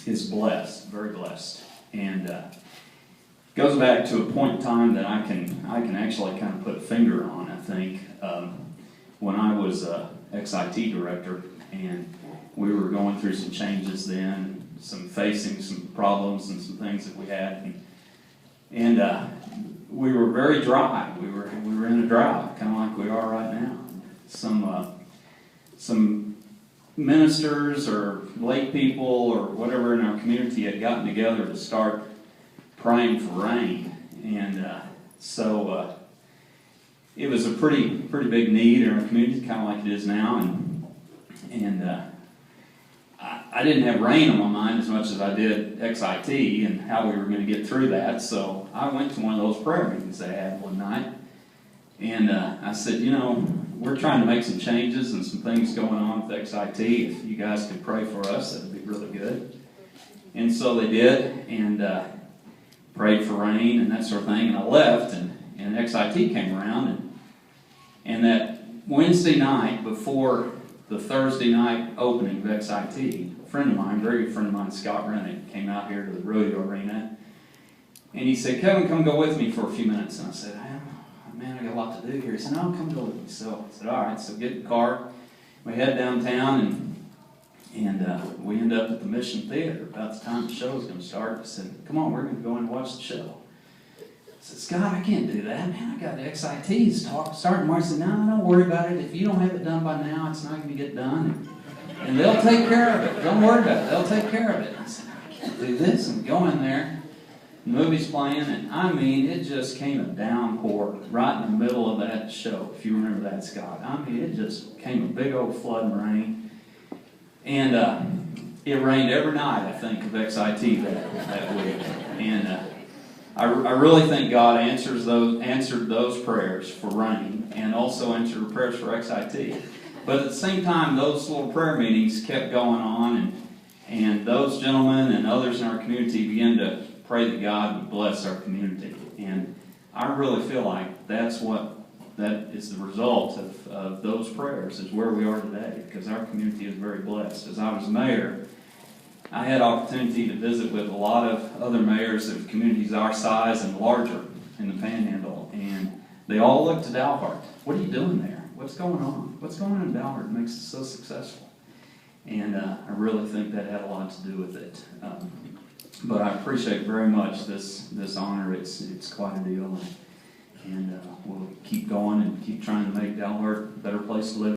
is blessed, very blessed. And goes back to a point in time that I can actually kind of put a finger on, I think. When I was ex-IT director, and we were going through some changes then, facing some problems and some things that we had, and we were very dry. We were in a drought, kind of like we are right now. Some ministers or lay people or whatever in our community had gotten together to start praying for rain, and so it was a pretty big need in our community, kind of like it is now, and I didn't have rain on my mind as much as I did XIT and how we were going to get through that. So I went to one of those prayer meetings they had one night, and I said, we're trying to make some changes and some things going on with XIT. If you guys could pray for us, that would be really good. And so they did, and prayed for rain and that sort of thing. And I left, and XIT came around, and that Wednesday night before the Thursday night opening of XIT, a friend of mine, very good friend of mine, Scott Rennick, came out here to the rodeo arena, and he said, "Kevin, come go with me for a few minutes." And I said, "Man, I got a lot to do here." He said, "No, come go with me." So I said, "All right." So get in the car, we head downtown, and we end up at the Mission Theater. About the time the show was going to start, I said, "Come on, we're going to go and watch the show." I said, "Scott, I can't do that, man. I got XIT's starting tomorrow." He said, "No, don't worry about it. If you don't have it done by now, it's not going to get done. And they'll take care of it. Don't worry about it. They'll take care of it." I said, "I can't do this." And go in there. The movie's playing, and I mean, it just came a downpour right in the middle of that show, if you remember that, Scott. I mean, it just came a big old flood and rain. And it rained every night, I think, of XIT that week. And I really think God answered those prayers for rain, and also answered the prayers for XIT. But at the same time, those little prayer meetings kept going on, and those gentlemen and others in our community began to pray that God would bless our community. And I really feel like that is the result of those prayers, is where we are today, because our community is very blessed. As I was mayor, I had opportunity to visit with a lot of other mayors of communities our size and larger in the Panhandle, and they all looked to Dalhart. "What are you doing there? What's going on? What's going on in Dalhart that makes it so successful?" And I really think that had a lot to do with it. But I appreciate very much this honor. It's quite a deal, and we'll keep going and keep trying to make Dalhart a better place to live.